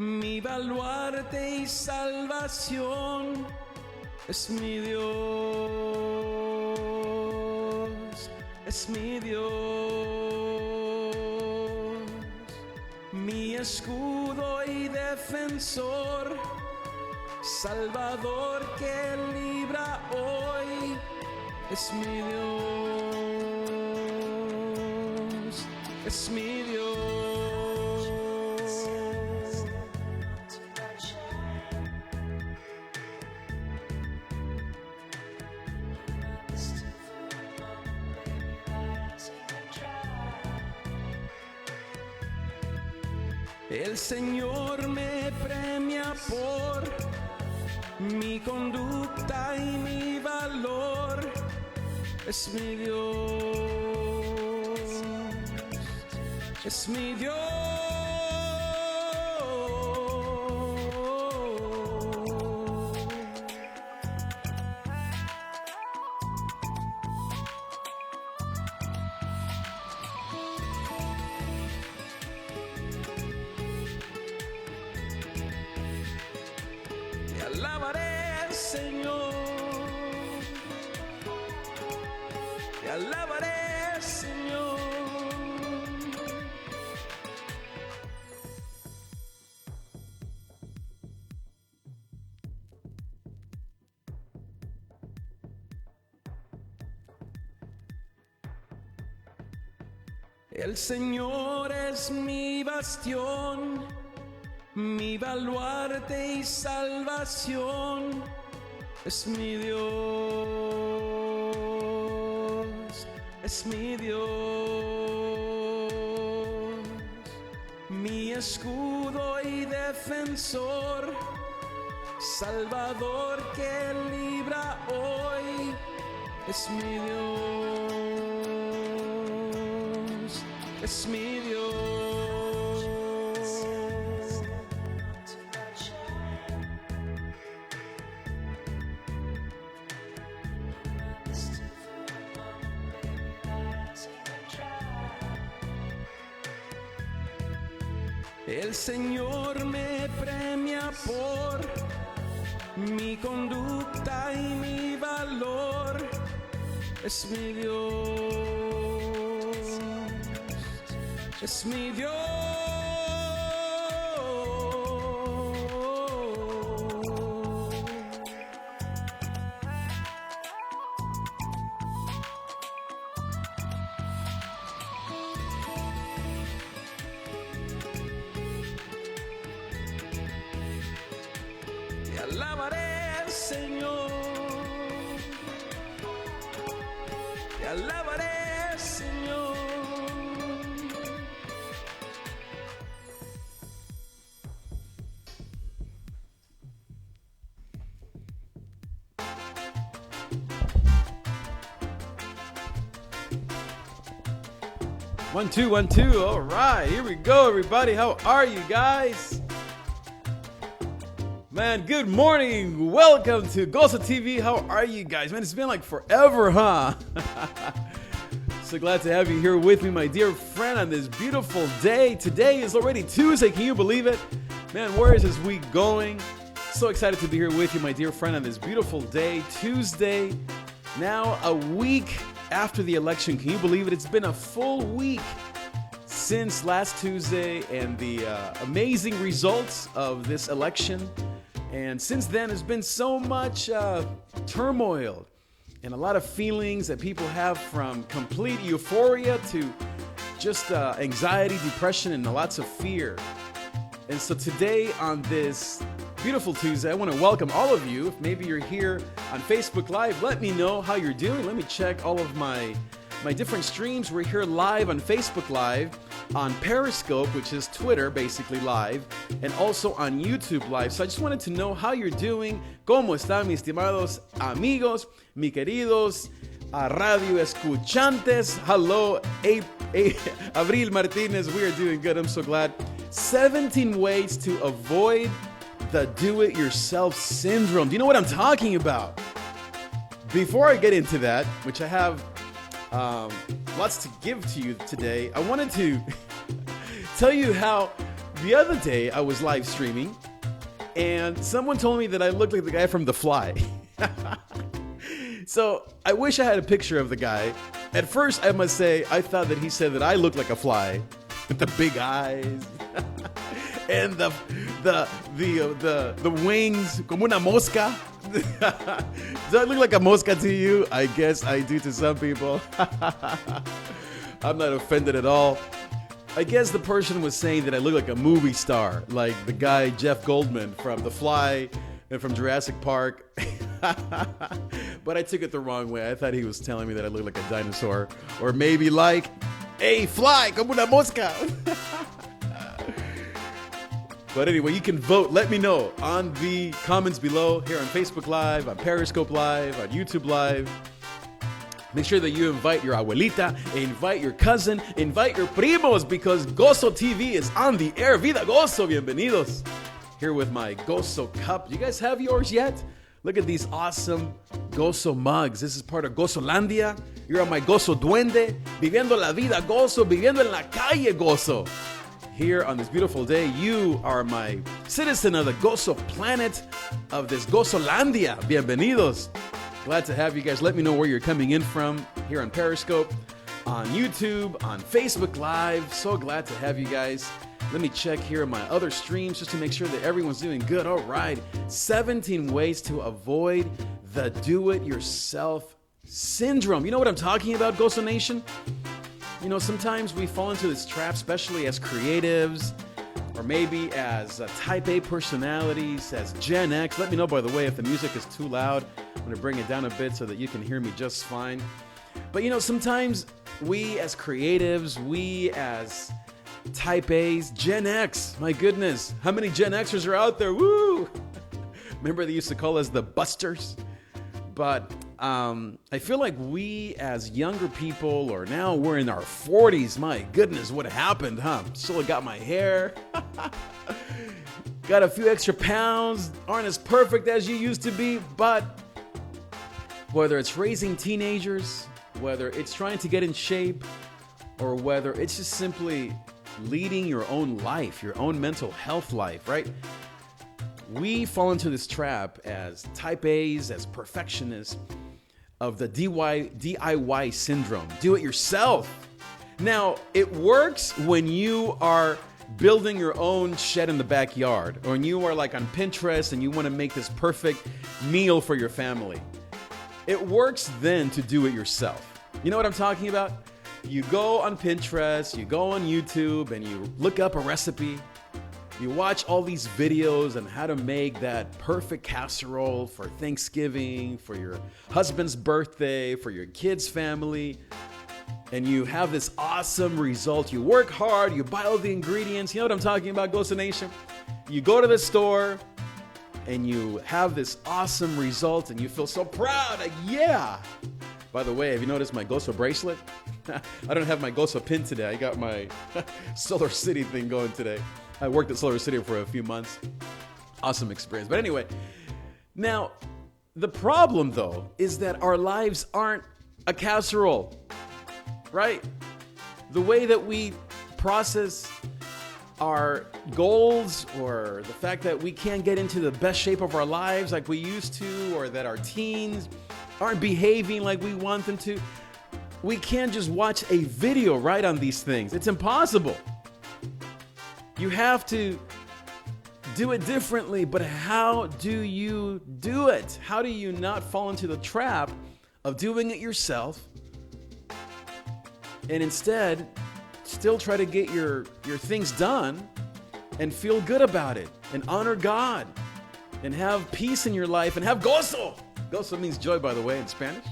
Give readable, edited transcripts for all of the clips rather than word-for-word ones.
Mi baluarte y salvación es mi Dios, es mi Dios, mi escudo y defensor, Salvador que libra hoy, es mi Dios, es mi Dios. El Señor me premia por mi conducta y mi valor, es mi Dios, es mi Dios. Te alabaré, Señor, te alabaré, Señor. El Señor es mi bastión, mi baluarte y salvación, es mi Dios, es mi Dios, mi escudo y defensor, Salvador que libra hoy, es mi Dios, es mi Dios. El Señor me premia por mi conducta y mi valor, es mi Dios, es mi Dios. Te alabaré, Señor, te alabaré, Señor. One, two, 1, 2. All right, here we go, everybody. How are you guys? Man, good morning. Welcome to Goza TV. How are you guys? Man, it's been like forever, huh? So glad to have you here with me, my dear friend, on this beautiful day. Today is already Tuesday. Can you believe it? Man, where is this week going? So excited to be here with you, my dear friend, on this beautiful day, Tuesday. Now, a week after the election. Can you believe it? It's been a full week since last Tuesday and the amazing results of this election. And since then, there's been so much turmoil and a lot of feelings that people have, from complete euphoria to just anxiety, depression, and lots of fear. And so today, on this beautiful Tuesday, I want to welcome all of you. If maybe you're here on Facebook Live, let me know how you're doing. Let me check all of my different streams. We're here live on Facebook Live, on Periscope, which is Twitter, basically live, and also on YouTube Live. So I just wanted to know how you're doing. ¿Cómo están, mis estimados amigos, mis queridos radio escuchantes? Hello, Abril Martinez. We are doing good. I'm so glad. 17 ways to avoid the do-it-yourself syndrome. Do you know what I'm talking about? Before I get into that, which I have lots to give to you today, I wanted to tell you how the other day I was live streaming and someone told me that I looked like the guy from The Fly. So I wish I had a picture of the guy. At first, I must say, I thought that he said that I looked like a fly with the big eyes and the wings, como una mosca. Does I look like a mosca to you? I guess I do to some people. I'm not offended at all. I guess the person was saying that I look like a movie star, like the guy Jeff Goldman from The Fly and from Jurassic Park. But I took it the wrong way. I thought he was telling me that I look like a dinosaur, or maybe like, hey, fly, como una mosca. But anyway, you can vote. Let me know on the comments below here on Facebook Live, on Periscope Live, on YouTube Live. Make sure that you invite your abuelita, invite your cousin, invite your primos, because Gozo TV is on the air. Vida Gozo, bienvenidos. Here with my Gozo cup. You guys have yours yet? Look at these awesome Gozo mugs. This is part of Gozolandia. You're on my Gozo Duende, viviendo la vida Gozo, viviendo en la calle Gozo. Here on this beautiful day, you are my citizen of the Gozo planet, of this Gozolandia. Bienvenidos. Glad to have you guys. Let me know where you're coming in from here on Periscope, on YouTube, on Facebook Live. So glad to have you guys. Let me check here my other streams just to make sure that everyone's doing good. All right. 17 ways to avoid the do-it-yourself syndrome. You know what I'm talking about, Gozo Nation? You know, sometimes we fall into this trap, especially as creatives, or maybe as type A personalities, as Gen X. Let me know, by the way, if the music is too loud. I'm going to bring it down a bit so that you can hear me just fine. But, you know, sometimes we as creatives, we as type A's, Gen X, my goodness, how many Gen Xers are out there? Woo! Remember they used to call us the Busters? But I feel like we as younger people, or now we're in our 40s, my goodness, what happened, huh? Still got my hair, got a few extra pounds, aren't as perfect as you used to be, but whether it's raising teenagers, whether it's trying to get in shape, or whether it's just simply leading your own life, your own mental health life, right? We fall into this trap as type A's, as perfectionists, of the DIY syndrome. Do it yourself. Now, it works when you are building your own shed in the backyard, or when you are like on Pinterest and you want to make this perfect meal for your family. It works then to do it yourself. You know what I'm talking about? You go on Pinterest, you go on YouTube, and you look up a recipe. You watch all these videos on how to make that perfect casserole for Thanksgiving, for your husband's birthday, for your kid's family, and you have this awesome result. You work hard, you buy all the ingredients. You know what I'm talking about, Gozo Nation? You go to the store, and you have this awesome result, and you feel so proud. Like, yeah! By the way, have you noticed my Gozo bracelet? I don't have my Gozo pin today. I got my Solar City thing going today. I worked at Solar City for a few months. Awesome experience. But anyway, now, the problem, though, is that our lives aren't a casserole, right? The way that we process our goals, or the fact that we can't get into the best shape of our lives like we used to, or that our teens aren't behaving like we want them to, we can't just watch a video, right, on these things. It's impossible. You have to do it differently, but how do you do it? How do you not fall into the trap of doing it yourself and instead still try to get your things done and feel good about it and honor God and have peace in your life and have gozo? Gozo means joy, by the way, in Spanish.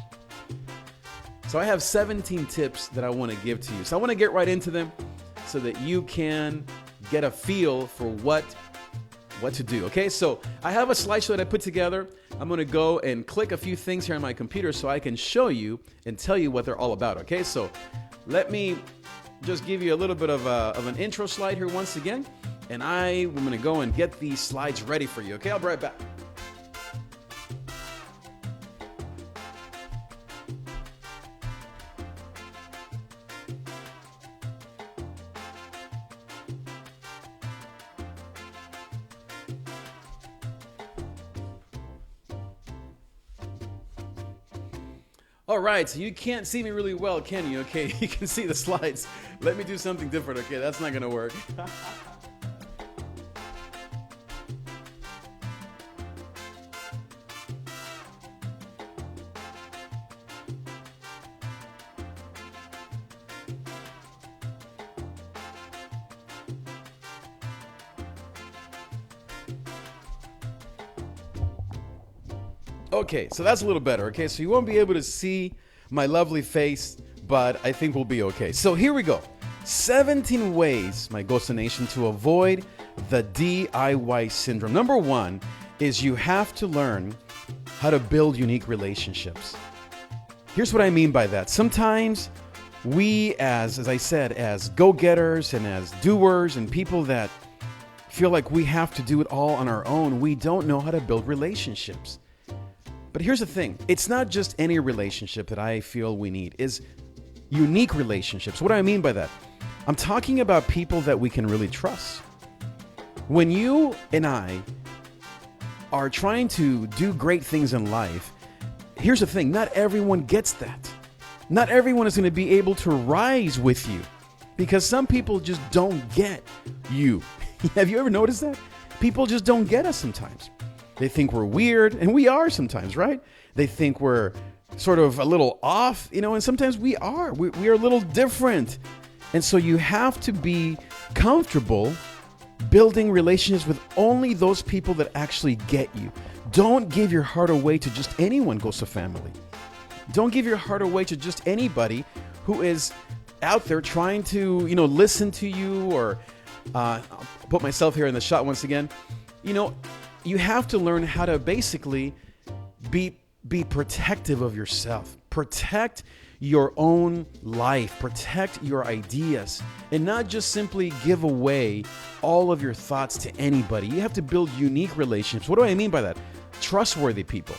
So I have 17 tips that I want to give to you. So I want to get right into them so that you can get a feel for what to do. Okay, so I have a slideshow that I put together. I'm going to go and click a few things here on my computer so I can show you and tell you what they're all about. Okay, so let me just give you a little bit of an intro slide here once again, and I'm going to go and get these slides ready for you. Okay, I'll be right back. All right, so you can't see me really well, can you? Okay, you can see the slides. Let me do something different. Okay, that's not gonna work. Okay, so that's a little better. Okay, so you won't be able to see my lovely face, but I think we'll be okay. So here we go. 17 ways, my Ghost Nation, to avoid the DIY syndrome. Number one is you have to learn how to build unique relationships. Here's what I mean by that. Sometimes we, as I said, as go-getters and as doers and people that feel like we have to do it all on our own, we don't know how to build relationships. But here's the thing. It's not just any relationship that I feel we need. Is unique relationships. What do I mean by that? I'm talking about people that we can really trust. When you and I are trying to do great things in life, here's the thing. Not everyone gets that. Not everyone is going to be able to rise with you because some people just don't get you. Have you ever noticed that? People just don't get us sometimes. They think we're weird, and we are sometimes, right? They think we're sort of a little off, and sometimes we are. We are a little different. And so you have to be comfortable building relationships with only those people that actually get you. Don't give your heart away to just anyone, Ghost of Family. Don't give your heart away to just anybody who is out there trying to, listen to you or I'll put myself here in the shot once again. You have to learn how to basically be protective of yourself. Protect your own life. Protect your ideas. And not just simply give away all of your thoughts to anybody. You have to build unique relationships. What do I mean by that? Trustworthy people.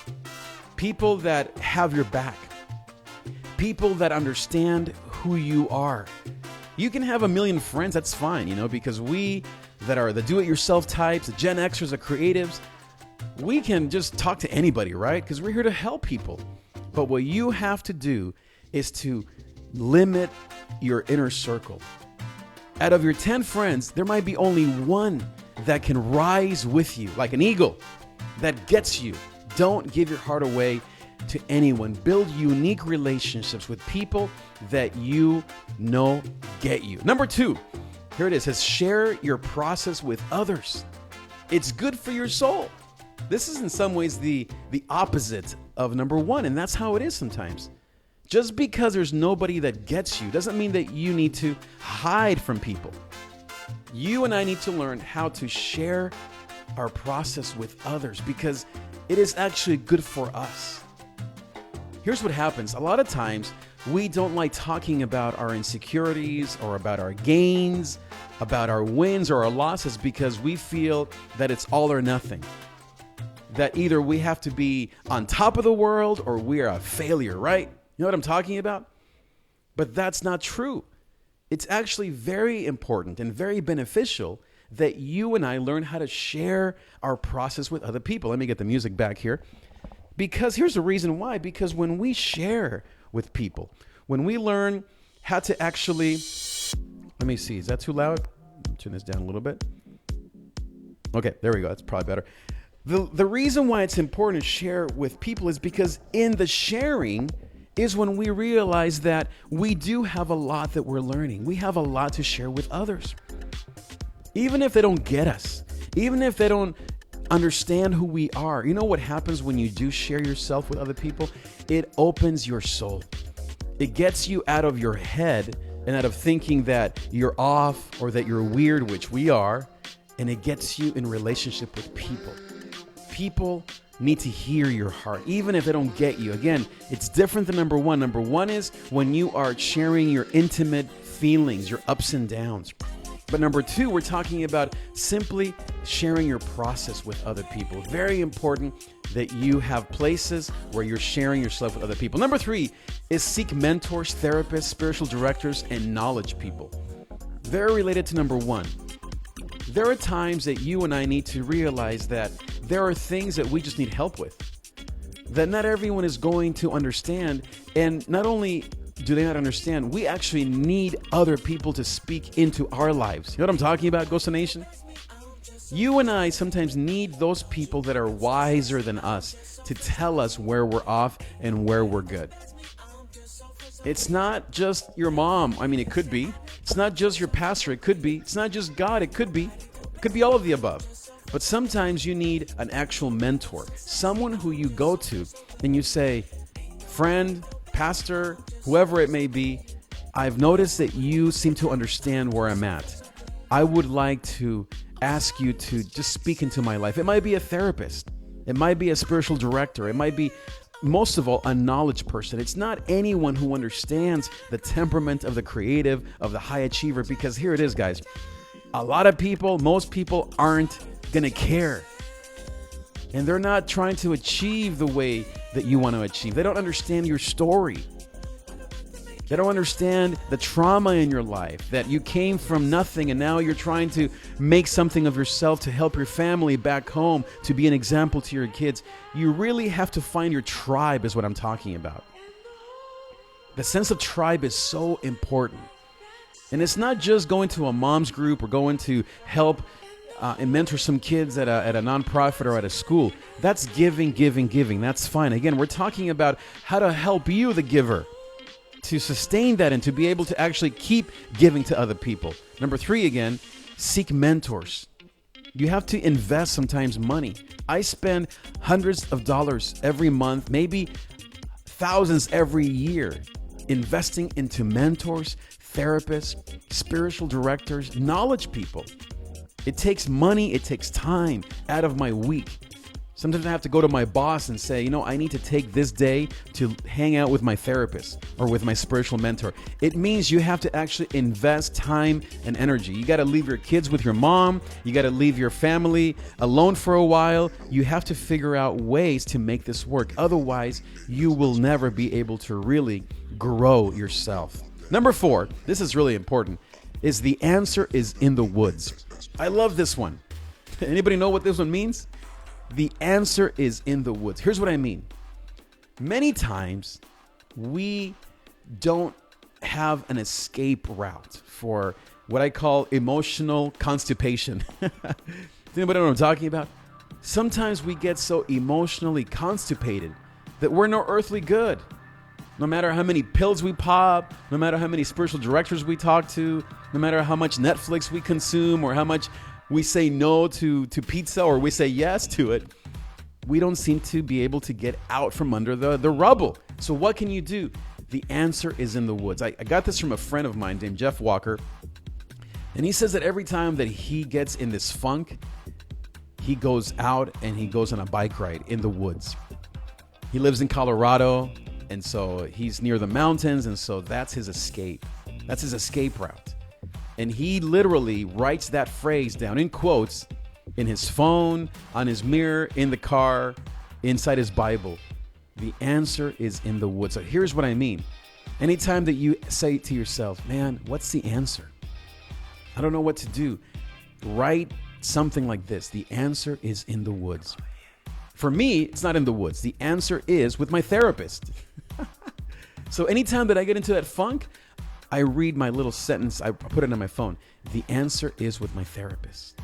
People that have your back. People that understand who you are. You can have a million friends, that's fine, because we that are the do-it-yourself types, the Gen Xers, the creatives, we can just talk to anybody, right? Because we're here to help people. But what you have to do is to limit your inner circle. Out of your 10 friends, there might be only one that can rise with you, like an eagle, that gets you. Don't give your heart away to anyone. Build unique relationships with people that you know get you. Number two, here it is, share your process with others. It's good for your soul. This is in some ways the opposite of number one, and that's how it is sometimes. Just because there's nobody that gets you doesn't mean that you need to hide from people. You and I need to learn how to share our process with others because it is actually good for us. Here's what happens. A lot of times we don't like talking about our insecurities or about our gains, about our wins or our losses because we feel that it's all or nothing. That either we have to be on top of the world or we are a failure, right? You know what I'm talking about? But that's not true. It's actually very important and very beneficial that you and I learn how to share our process with other people. Let me get the music back here. Because here's the reason why. Because when we share with people, when we learn how to actually, let me see, is that too loud? Turn this down a little bit. Okay, there we go. That's probably better. The reason why it's important to share with people is because in the sharing is when we realize that we do have a lot that we're learning. We have a lot to share with others. Even if they don't get us, even if they don't understand who we are. You know what happens when you do share yourself with other people? It opens your soul. It gets you out of your head and out of thinking that you're off or that you're weird, which we are, and it gets you in relationship with people. People need to hear your heart, even if they don't get you. Again, it's different than number one. Number one is when you are sharing your intimate feelings, your ups and downs. But number two, we're talking about simply sharing your process with other people. Very important that you have places where you're sharing yourself with other people. Number three is seek mentors, therapists, spiritual directors, and knowledge people. Very related to number one. There are times that you and I need to realize that there are things that we just need help with. that not everyone is going to understand. And not only do they not understand, we actually need other people to speak into our lives. You know what I'm talking about, Ghost Nation? You and I sometimes need those people that are wiser than us to tell us where we're off and where we're good. It's not just your mom. I mean, it could be. It's not just your pastor. It could be. It's not just God. It could be. It could be all of the above. But sometimes you need an actual mentor, someone who you go to and you say, friend, pastor, whoever it may be, I've noticed that you seem to understand where I'm at. I would like to ask you to just speak into my life. It might be a therapist. It might be a spiritual director. It might be, most of all, a knowledge person. It's not anyone who understands the temperament of the creative, of the high achiever, because here it is, guys. A lot of people, most people aren't going to care. And they're not trying to achieve the way that you want to achieve. They don't understand your story. They don't understand the trauma in your life, that you came from nothing and now you're trying to make something of yourself to help your family back home, to be an example to your kids. You really have to find your tribe, is what I'm talking about. The sense of tribe is so important. And it's not just going to a mom's group or going to help and mentor some kids at a nonprofit or at a school. That's giving. That's fine. Again, we're talking about how to help you, the giver, to sustain that and to be able to actually keep giving to other people. Number 3, again, seek mentors. You have to invest sometimes money. I spend hundreds of dollars every month, maybe thousands every year, investing into mentors, therapists, spiritual directors, knowledge people. It takes money, it takes time out of my week. Sometimes I have to go to my boss and say, I need to take this day to hang out with my therapist or with my spiritual mentor. It means you have to actually invest time and energy. You got to leave your kids with your mom. You got to leave your family alone for a while. You have to figure out ways to make this work. Otherwise, you will never be able to really grow yourself. Number 4, this is really important, is the answer is in the woods. I love this one. Anybody know what this one means? The answer is in the woods. Here's what I mean. Many times we don't have an escape route for what I call emotional constipation. Does anybody know what I'm talking about? Sometimes we get so emotionally constipated that we're no earthly good. No matter how many pills we pop, no matter how many spiritual directors we talk to, no matter how much Netflix we consume or how much we say no to pizza or we say yes to it, we don't seem to be able to get out from under the rubble. So what can you do? The answer is in the woods. I got this from a friend of mine named Jeff Walker. And he says that every time that he gets in this funk, he goes out and he goes on a bike ride in the woods. He lives in Colorado, and so he's near the mountains, and so that's his escape. That's his escape route. And he literally writes that phrase down in quotes in his phone, on his mirror, in the car, inside his Bible. The answer is in the woods. So here's what I mean. Anytime that you say to yourself, man, what's the answer? I don't know what to do. Write something like this. The answer is in the woods. For me, it's not in the woods. The answer is with my therapist. So anytime that I get into that funk, I read my little sentence. I put it on my phone. The answer is with my therapist.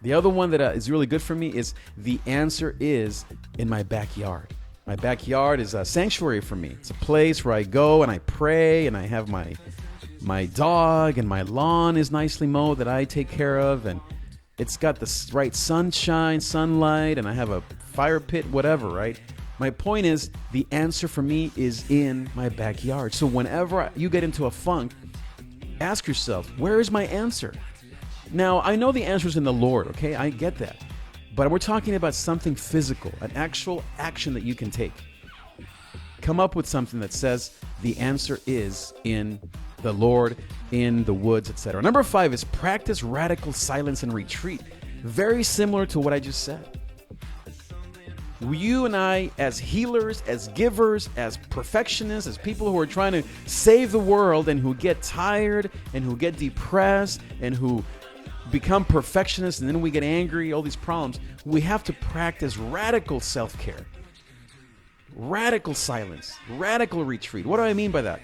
The other one that is really good for me is the answer is in my backyard. My backyard is a sanctuary for me. It's a place where I go and I pray and I have my dog and my lawn is nicely mowed that I take care of, and it's got the right sunlight, and I have a fire pit, whatever, right? My point is, the answer for me is in my backyard. So whenever you get into a funk, ask yourself, where is my answer? Now, I know the answer is in the Lord, okay? I get that. But we're talking about something physical, an actual action that you can take. Come up with something that says the answer is in the Lord, in the woods, etc. Number 5 is practice radical silence and retreat. Very similar to what I just said. You and I, as healers, as givers, as perfectionists, as people who are trying to save the world and who get tired and who get depressed and who become perfectionists and then we get angry, all these problems, we have to practice radical self-care. Radical silence, radical retreat. What do I mean by that?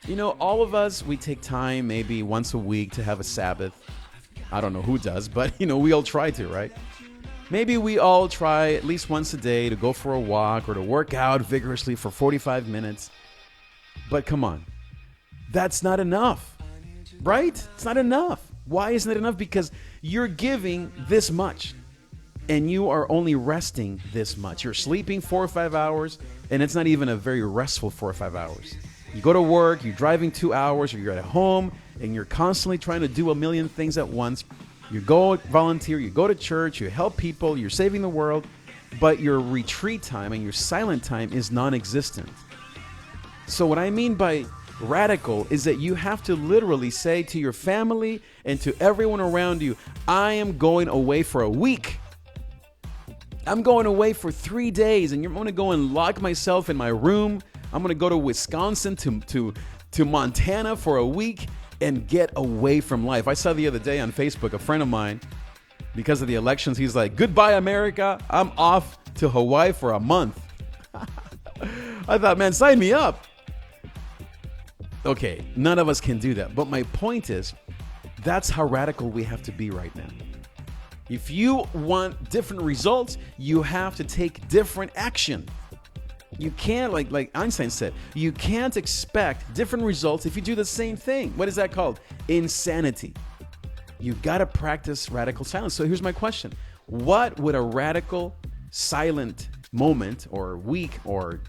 You know, all of us, we take time maybe once a week to have a Sabbath. I don't know who does, but, we all try to, right? Maybe we all try at least once a day to go for a walk or to work out vigorously for 45 minutes. But come on, that's not enough, right? It's not enough. Why isn't it enough? Because you're giving this much and you are only resting this much. You're sleeping 4 or 5 hours, and it's not even a very restful 4 or 5 hours. You go to work, you're driving 2 hours, or you're at home, and you're constantly trying to do a million things at once. You go volunteer, you go to church, you help people, you're saving the world, but your retreat time and your silent time is non-existent. So what I mean by radical is that you have to literally say to your family and to everyone around you, I am going away for a week. I'm going away for 3 days, and I'm going to go and lock myself in my room. I'm going to go to Wisconsin to Montana for a week and get away from life. I saw the other day on Facebook, a friend of mine, because of the elections, he's like, goodbye, America. I'm off to Hawaii for a month. I thought, man, sign me up. Okay, none of us can do that. But my point is, that's how radical we have to be right now. If you want different results, you have to take different action. You can't, like Einstein said, you can't expect different results if you do the same thing. What is that called? Insanity. You got to practice radical silence. So here's my question. What would a radical silent moment or week or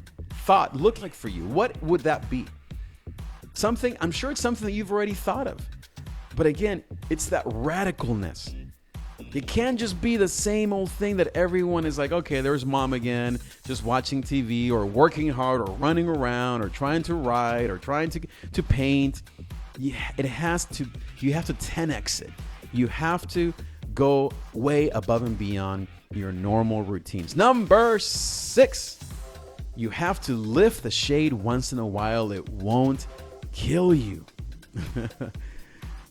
thought look like for you? What would that be? I'm sure it's something that you've already thought of. But again, it's that radicalness. It can't just be the same old thing that everyone is like, okay, there's mom again, just watching TV or working hard or running around or trying to write or trying to paint. You have to 10x it. You have to go way above and beyond your normal routines. Number 6, you have to lift the shade once in a while. It won't kill you.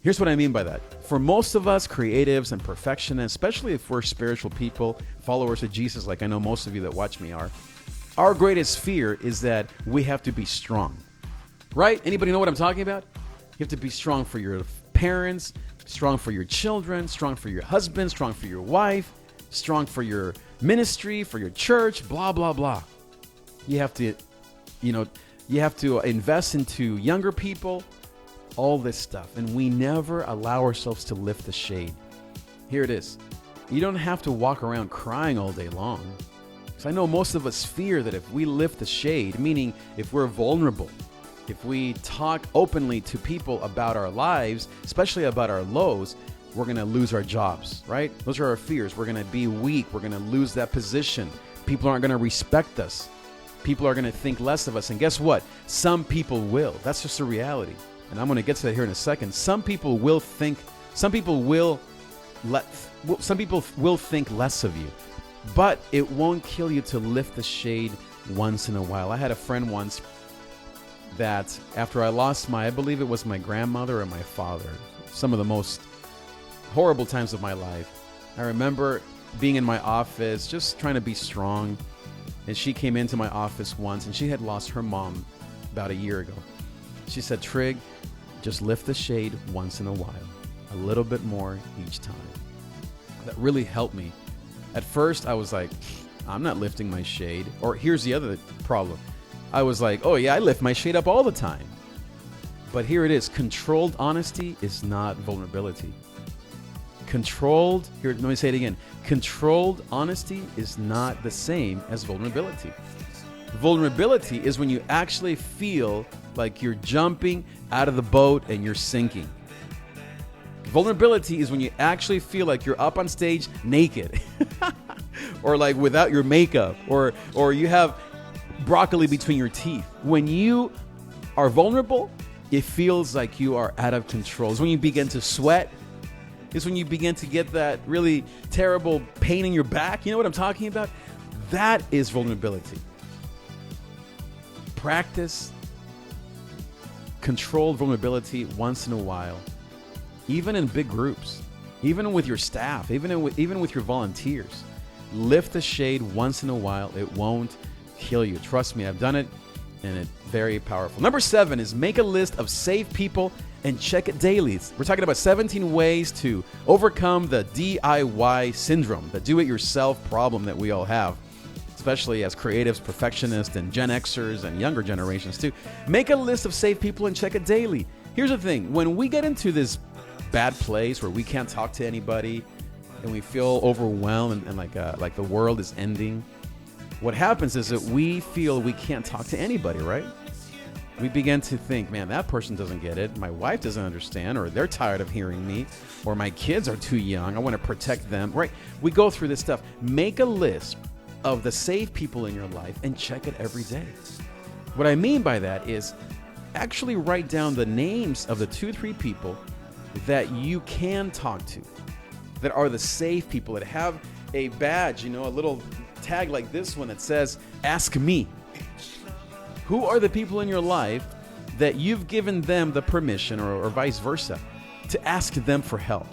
Here's what I mean by that. For most of us creatives and perfectionists, especially if we're spiritual people, followers of Jesus, like I know most of you that watch me are, our greatest fear is that we have to be strong. Right? Anybody know what I'm talking about? You have to be strong for your parents, strong for your children, strong for your husband, strong for your wife, strong for your ministry, for your church, blah, blah, blah. You have to invest into younger people, all this stuff, and we never allow ourselves to lift the shade. Here it is. You don't have to walk around crying all day long. So I know most of us fear that if we lift the shade, meaning if we're vulnerable, if we talk openly to people about our lives, especially about our lows, we're going to lose our jobs, right? Those are our fears. We're going to be weak. We're going to lose that position. People aren't going to respect us. People are going to think less of us. And guess what? Some people will. That's just a reality. And I'm going to get to that here in a second. Some people will think less of you, but it won't kill you to lift the shade once in a while. I had a friend once that after I lost I believe it was my grandmother or my father, some of the most horrible times of my life. I remember being in my office, just trying to be strong. And she came into my office once and she had lost her mom about a year ago. She said, Trig, just lift the shade once in a while, a little bit more each time. That really helped me. At first, I was like, I'm not lifting my shade. Or here's the other problem. I was like, oh yeah, I lift my shade up all the time. But here it is. Controlled honesty is not vulnerability. Let me say it again. Controlled honesty is not the same as vulnerability. Vulnerability is when you actually feel like you're jumping out of the boat and you're sinking. Vulnerability is when you actually feel like you're up on stage naked or like without your makeup or you have broccoli between your teeth. When you are vulnerable, it feels like you are out of control. It's when you begin to sweat. It's when you begin to get that really terrible pain in your back. You know what I'm talking about? That is vulnerability. Practice controlled vulnerability once in a while, even in big groups, even with your staff, even with your volunteers. Lift the shade once in a while. It won't kill you. Trust me, I've done it, and it's very powerful. Number 7 is make a list of safe people and check it daily. We're talking about 17 ways to overcome the DIY syndrome, the do-it-yourself problem that we all have, especially as creatives, perfectionists, and Gen Xers and younger generations too. Make a list of safe people and check it daily. Here's the thing. When we get into this bad place where we can't talk to anybody and we feel overwhelmed and like the world is ending, what happens is that we feel we can't talk to anybody, right? We begin to think, man, that person doesn't get it. My wife doesn't understand, or they're tired of hearing me, or my kids are too young. I want to protect them, right? We go through this stuff. Make a list of the safe people in your life and check it every day. What I mean by that is actually write down the names of the 2-3 people that you can talk to, that are the safe people, that have a badge, a little tag like this one that says, ask me. Who are the people in your life that you've given them the permission, or vice versa, to ask them for help?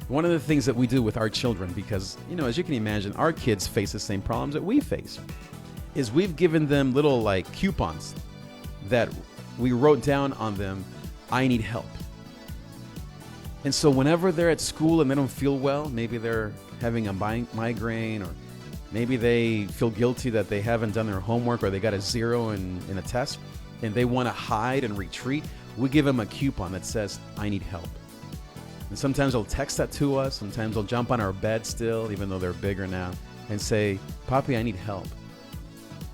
One of the things that we do with our children, because, as you can imagine, our kids face the same problems that we face, is we've given them little coupons that we wrote down on them, I need help. And so whenever they're at school and they don't feel well, maybe they're having a migraine, or maybe they feel guilty that they haven't done their homework, or they got a 0 in a test, and they want to hide and retreat, we give them a coupon that says, I need help. And sometimes they'll text that to us. Sometimes they'll jump on our bed still, even though they're bigger now, and say, Papi, I need help.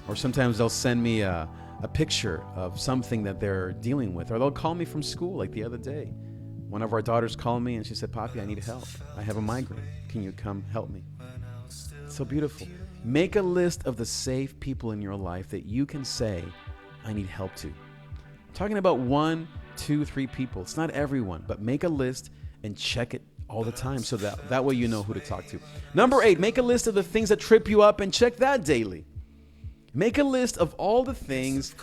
Or sometimes they'll send me a picture of something that they're dealing with. Or they'll call me from school, like the other day. One of our daughters called me and she said, Papi, I need help. I have a migraine. Can you come help me? It's so beautiful. Make a list of the safe people in your life that you can say, I need help to. I'm talking about 1, 2, 3 people. It's not everyone, but make a list and check it all the time, so that way you know who to talk to. Number 8, make a list of the things that trip you up and check that daily. Make a list of all the things,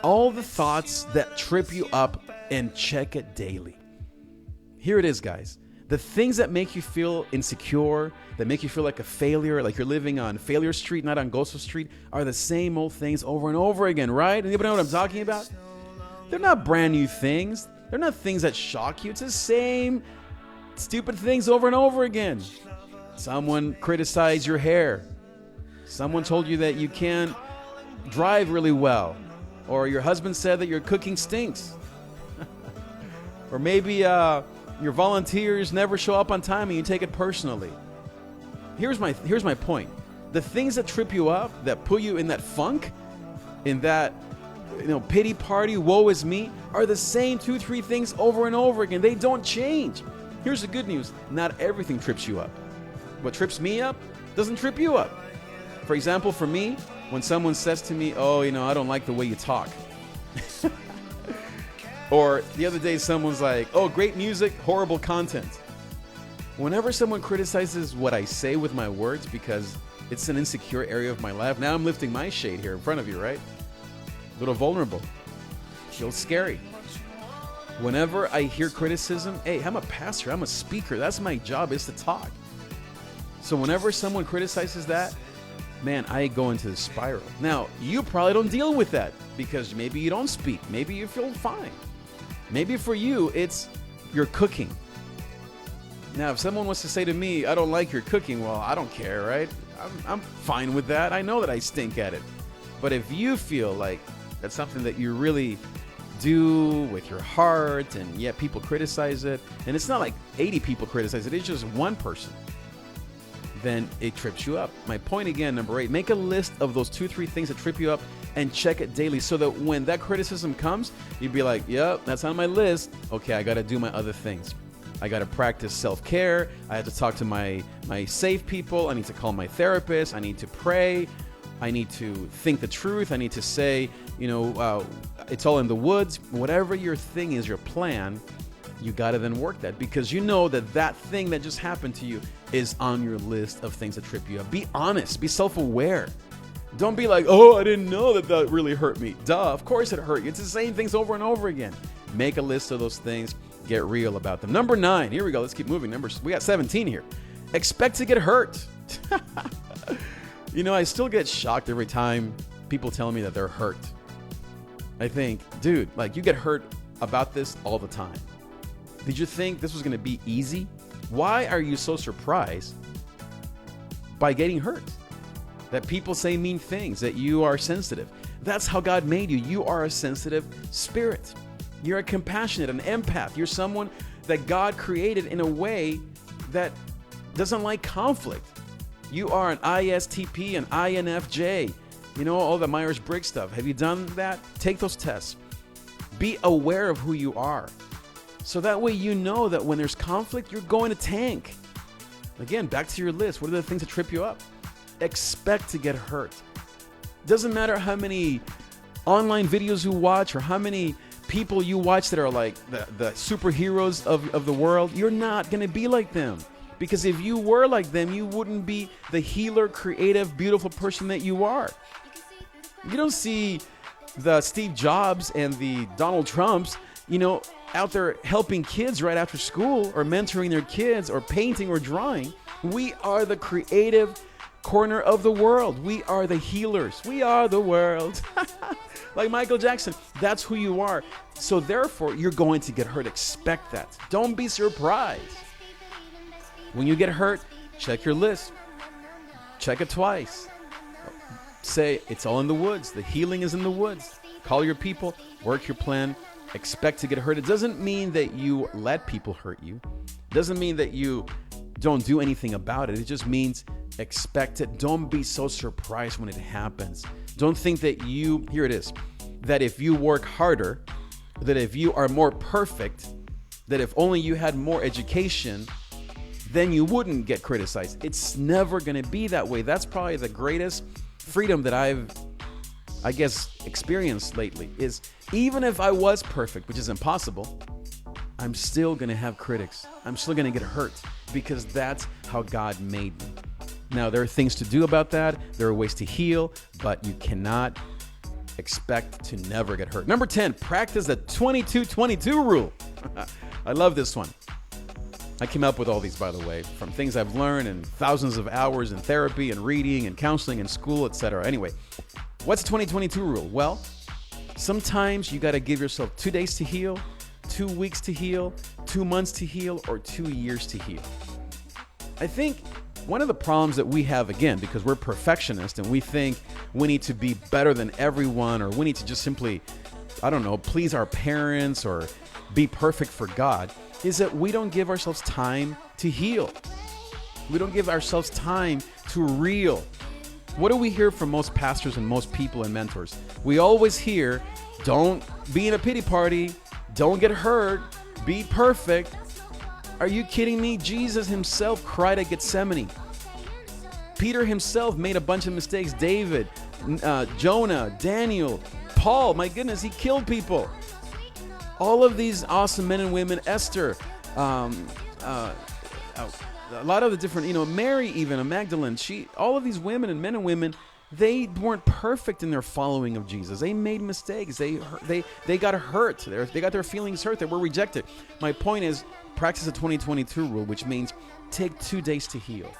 all the thoughts that trip you up, and check it daily. Here it is, guys. The things that make you feel insecure, that make you feel like a failure, like you're living on Failure Street, not on Gozo Street, are the same old things over and over again, right? Anybody know what I'm talking about? They're not brand new things. They're not things that shock you. It's the same stupid things over and over again. Someone criticized your hair. Someone told you that you can't drive really well. Or your husband said that your cooking stinks. Or maybe your volunteers never show up on time and you take it personally. Here's my point. The things that trip you up, that put you in that funk, in that pity party, woe is me, are the same 2, 3 things over and over again. They don't change. Here's the good news. Not everything trips you up. What trips me up doesn't trip you up. For example, for me, when someone says to me, oh, I don't like the way you talk. Or the other day, someone's like, oh, great music, horrible content. Whenever someone criticizes what I say with my words because it's an insecure area of my life, now I'm lifting my shade here in front of you, right? A little vulnerable. Feels scary. Whenever I hear criticism, hey, I'm a pastor, I'm a speaker. That's my job, is to talk. So whenever someone criticizes that, man, I go into the spiral. Now, you probably don't deal with that because maybe you don't speak. Maybe you feel fine. Maybe for you, it's your cooking. Now, if someone wants to say to me, I don't like your cooking, well, I don't care, right? I'm fine with that. I know that I stink at it. But if you feel like that's something that you really do with your heart, and yet people criticize it, and it's not like 80 people criticize it, it's just one person, then it trips you up. My point again, number 8, make a list of those 2, 3 things that trip you up and check it daily so that when that criticism comes, you'd be like, yep, that's on my list. Okay, I got to do my other things. I got to practice self-care. I have to talk to my safe people. I need to call my therapist. I need to pray. I need to think the truth. I need to say, it's all in the woods. Whatever your thing is, your plan, you got to then work that, because you know that thing that just happened to you is on your list of things that trip you up. Be honest. Be self-aware. Don't be like, oh, I didn't know that really hurt me. Duh, of course it hurt you. It's the same things over and over again. Make a list of those things. Get real about them. Number 9. Here we go. Let's keep moving. We got 17 here. Expect to get hurt. I still get shocked every time people tell me that they're hurt. I think, dude, like, you get hurt about this all the time. Did you think this was going to be easy? Why are you so surprised by getting hurt? That people say mean things, that you are sensitive. That's how God made you. You are a sensitive spirit. You're a compassionate, an empath. You're someone that God created in a way that doesn't like conflict. You are an ISTP, an INFJ. All the Myers-Briggs stuff. Have you done that? Take those tests. Be aware of who you are. So that way you know that when there's conflict, you're going to tank. Again, back to your list. What are the things that trip you up? Expect to get hurt. Doesn't matter how many online videos you watch or how many people you watch that are like the superheroes of the world. You're not going to be like them. Because if you were like them, you wouldn't be the healer, creative, beautiful person that you are. You don't see the Steve Jobs and the Donald Trumps, out there helping kids right after school or mentoring their kids or painting or drawing. We are the creative corner of the world. We are the healers. We are the world. Like Michael Jackson, that's who you are. So therefore, you're going to get hurt. Expect that. Don't be surprised. When you get hurt, check your list. Check it twice. Say, it's all in the woods. The healing is in the woods. Call your people, work your plan, expect to get hurt. It doesn't mean that you let people hurt you. It doesn't mean that you don't do anything about it. It just means expect it. Don't be so surprised when it happens. Don't think that here it is, that if you work harder, that if you are more perfect, that if only you had more education, then you wouldn't get criticized. It's never going to be that way. That's probably the greatest freedom that I've, experienced lately, is even if I was perfect, which is impossible, I'm still going to have critics. I'm still going to get hurt because that's how God made me. Now, there are things to do about that. There are ways to heal, but you cannot expect to never get hurt. Number 10, practice the 22-22 rule. I love this one. I came up with all these, by the way, from things I've learned and thousands of hours in therapy and reading and counseling and school, etc. Anyway, what's the 2022 rule? Well, sometimes you got to give yourself 2 days to heal, 2 weeks to heal, 2 months to heal, or 2 years to heal. I think one of the problems that we have, again, because we're perfectionists and we think we need to be better than everyone, or we need to just simply, please our parents or be perfect for God, is that we don't give ourselves time to heal. We don't give ourselves time to reel. What do we hear from most pastors and most people and mentors? We always hear, don't be in a pity party, don't get hurt, be perfect. Are you kidding me? Jesus himself cried at Gethsemane. Peter himself made a bunch of mistakes. David, Jonah, Daniel, Paul, my goodness, he killed people. All of these awesome men and women, Esther, a lot of the different, Mary even, Magdalene, all of these women and men and women, they weren't perfect in their following of Jesus. They made mistakes. They got hurt. They got their feelings hurt. They were rejected. My point is, practice the 2022 rule, which means take 2 days to heal.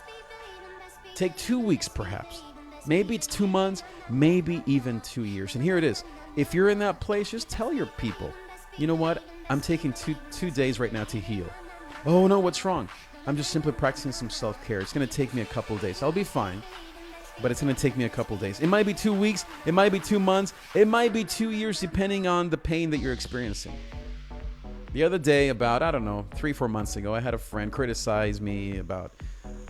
Take 2 weeks, perhaps. Maybe it's 2 months, maybe even 2 years. And here it is. If you're in that place, just tell your people, you know what? I'm taking two days right now to heal. Oh no, what's wrong? I'm just simply practicing some self-care. It's going to take me a couple of days. I'll be fine, but it's going to take me a couple of days. It might be 2 weeks. It might be 2 months. It might be 2 years, depending on the pain that you're experiencing. The other day, about, 3-4 months ago, I had a friend criticize me about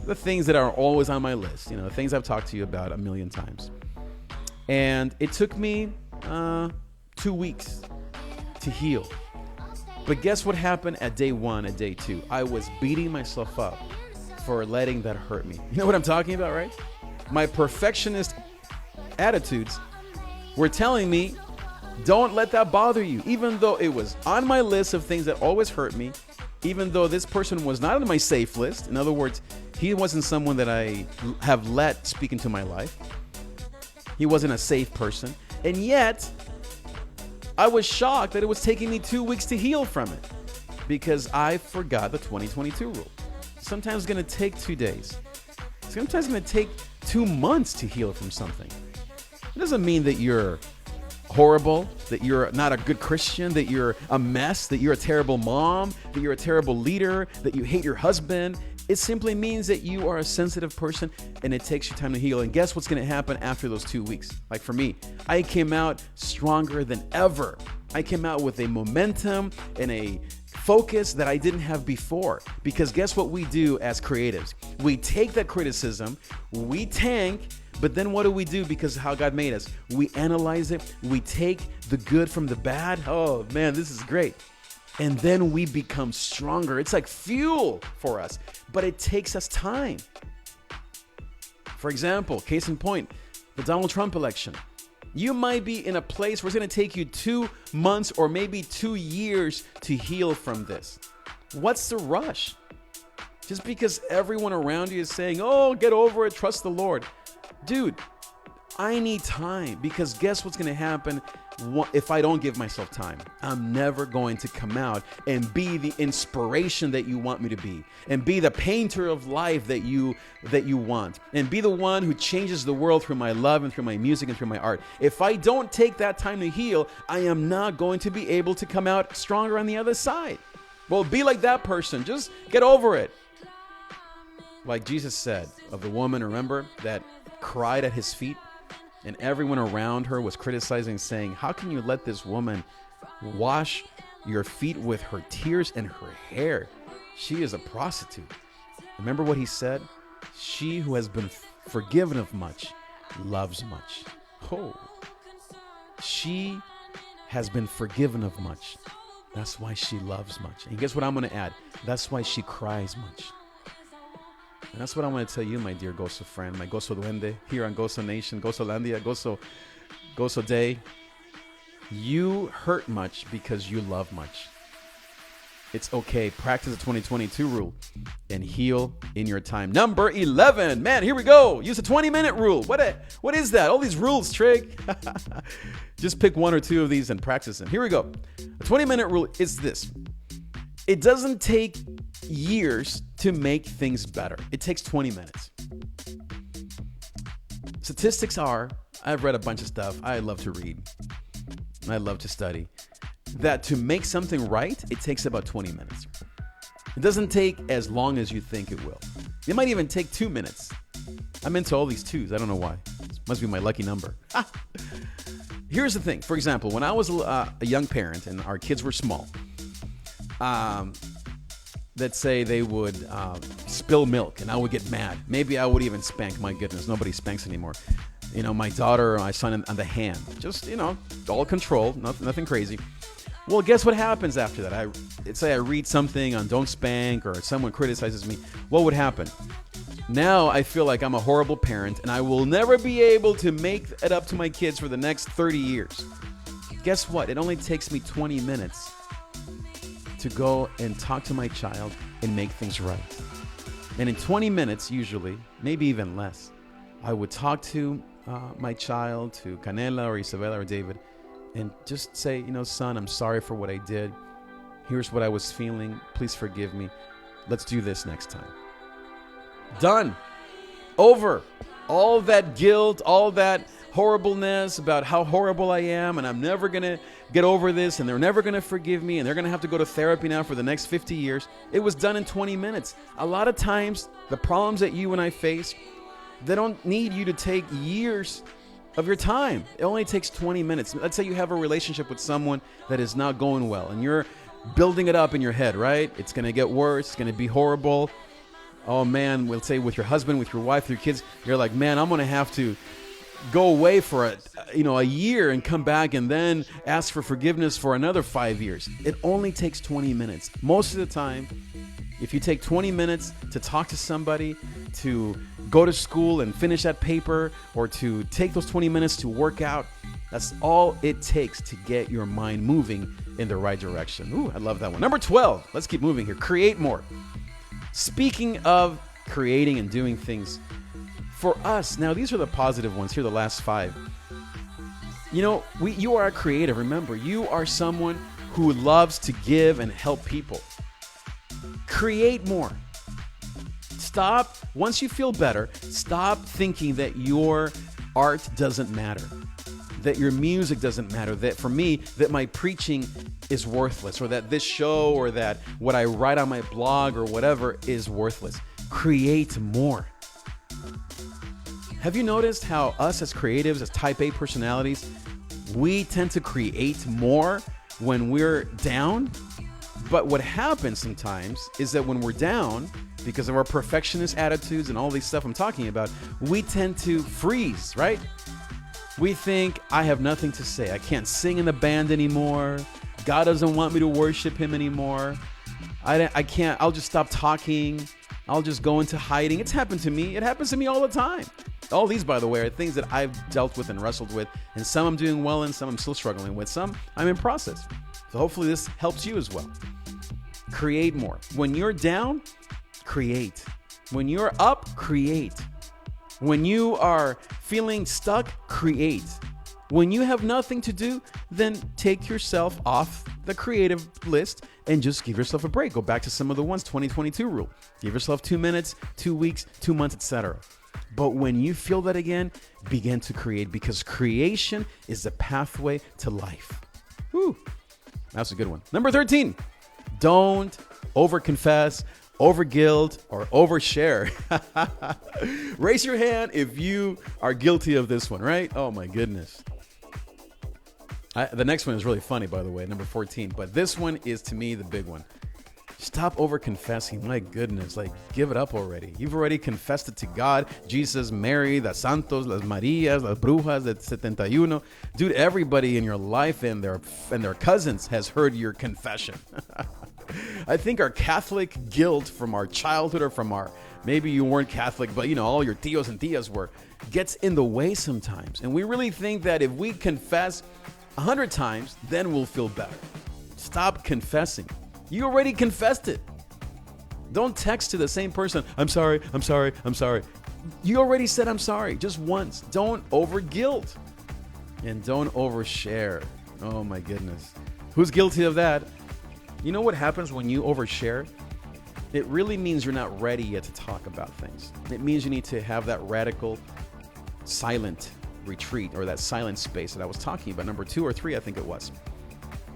the things that are always on my list, the things I've talked to you about a million times. And it took me 2 weeks to heal. But guess what happened at day 1, at day 2? I was beating myself up for letting that hurt me. You know what I'm talking about, right? My perfectionist attitudes were telling me, don't let that bother you. Even though it was on my list of things that always hurt me, even though this person was not on my safe list. In other words, he wasn't someone that I have let speak into my life. He wasn't a safe person. And yet, I was shocked that it was taking me 2 weeks to heal from it because I forgot the 2022 rule. Sometimes it's going to take 2 days. Sometimes it's going to take 2 months to heal from something. It doesn't mean that you're horrible, that you're not a good Christian, that you're a mess, that you're a terrible mom, that you're a terrible leader, that you hate your husband. It simply means that you are a sensitive person and it takes you time to heal. And guess what's going to happen after those 2 weeks? Like for me, I came out stronger than ever. I came out with a momentum and a focus that I didn't have before. Because guess what we do as creatives? We take that criticism, we tank, but then what do we do because of how God made us? We analyze it. We take the good from the bad. Oh man, this is great. And then we become stronger. It's like fuel for us, but it takes us time. For example, case in point, the Donald Trump election. You might be in a place where it's going to take you 2 months or maybe 2 years to heal from this. What's the rush? Just because everyone around you is saying, oh, get over it, trust the Lord. Dude, I need time because guess what's going to happen if I don't give myself time? I'm never going to come out and be the inspiration that you want me to be and be the painter of life that you want and be the one who changes the world through my love and through my music and through my art. If I don't take that time to heal, I am not going to be able to come out stronger on the other side. Well, be like that person. Just get over it. Like Jesus said of the woman, remember, that cried at his feet, and everyone around her was criticizing, saying, how can you let this woman wash your feet with her tears and her hair? She is a prostitute. Remember what he said? She who has been forgiven of much loves much. Oh, she has been forgiven of much. That's why she loves much. And guess what I'm going to add? That's why she cries much. And that's what I want to tell you, my dear Gozo friend, my Gozo Duende, here on Gozo Nation, Gozo Landia, Gozo Day. You hurt much because you love much. It's okay. Practice the 2022 rule and heal in your time. Number 11. Man, here we go. Use the 20-minute rule. What is that? All these rules, Trig. Just pick 1 or 2 of these and practice them. Here we go. The 20-minute rule is this. It doesn't take years to make things better. It takes 20 minutes. Statistics are, I've read a bunch of stuff. I love to read. I love to study. That to make something right, it takes about 20 minutes. It doesn't take as long as you think it will. It might even take 2 minutes. I'm into all these 2s. I don't know why. This must be my lucky number. Here's the thing. For example, when I was a young parent and our kids were small, let's say they would spill milk and I would get mad. Maybe I would even spank. My goodness, nobody spanks anymore. You know, my daughter or my son on the hand. Just, all control, nothing crazy. Well, guess what happens after that? Let's say I read something on Don't Spank or someone criticizes me. What would happen? Now I feel like I'm a horrible parent and I will never be able to make it up to my kids for the next 30 years. Guess what? It only takes me 20 minutes to go and talk to my child and make things right. And in 20 minutes, usually, maybe even less, I would talk to my child, to Canela or Isabella or David, and just say, son, I'm sorry for what I did. Here's what I was feeling. Please forgive me. Let's do this next time. Done. Over. All that guilt, all that horribleness about how horrible I am and I'm never going to get over this and they're never going to forgive me and they're going to have to go to therapy now for the next 50 years. It was done in 20 minutes. A lot of times, the problems that you and I face, they don't need you to take years of your time. It only takes 20 minutes. Let's say you have a relationship with someone that is not going well and you're building it up in your head, right? It's going to get worse. It's going to be horrible. Oh man, we'll say with your husband, with your wife, with your kids, you're like, man, I'm going to have to go away for a year and come back and then ask for forgiveness for another 5 years. It only takes 20 minutes. Most of the time, if you take 20 minutes to talk to somebody, to go to school and finish that paper, or to take those 20 minutes to work out, that's all it takes to get your mind moving in the right direction. Ooh, I love that one. Number 12. Let's keep moving here. Create more. Speaking of creating and doing things, for us, now these are the positive ones. Here are the last 5. You are a creative. Remember, you are someone who loves to give and help people. Create more. Stop, once you feel better, stop thinking that your art doesn't matter, that your music doesn't matter, that for me, that my preaching is worthless, or that this show, or that what I write on my blog or whatever is worthless. Create more. Have you noticed how us as creatives, as type A personalities, we tend to create more when we're down? But what happens sometimes is that when we're down, because of our perfectionist attitudes and all these stuff I'm talking about, we tend to freeze, right? We think, I have nothing to say. I can't sing in the band anymore. God doesn't want me to worship him anymore. I can't, I'll just stop talking. I'll just go into hiding. It's happened to me. It happens to me all the time. All these, by the way, are things that I've dealt with and wrestled with, and some I'm doing well and some I'm still struggling with. Some I'm in process. So hopefully this helps you as well. Create more. When you're down, create. When you're up, create. When you are feeling stuck, create. When you have nothing to do, then take yourself off the creative list and just give yourself a break. Go back to some of the ones, 2022 rule. Give yourself 2 minutes, 2 weeks, 2 months, etc. But when you feel that again, begin to create, because creation is the pathway to life. Whew. That's a good one. Number 13, don't over-confess, over-guilt, or overshare. Raise your hand if you are guilty of this one, right? Oh my goodness. The next one is really funny, by the way, number 14. But this one is, to me, the big one. Stop over-confessing. My goodness, like, give it up already. You've already confessed it to God, Jesus, Mary, the Santos, las Marias, las Brujas, the 71. Dude, everybody in your life and their cousins has heard your confession. I think our Catholic guilt from our childhood, or from our, maybe you weren't Catholic, but all your tios and tias were, gets in the way sometimes. And we really think that if we confess 100 times, then we'll feel better. Stop confessing. You already confessed it. Don't text to the same person, I'm sorry, I'm sorry, I'm sorry. You already said I'm sorry, just once. Don't over guilt. And don't overshare. Oh my goodness. Who's guilty of that? You know what happens when you overshare? It really means you're not ready yet to talk about things. It means you need to have that radical silent retreat, or that silent space that I was talking about, number 2 or 3, I think it was.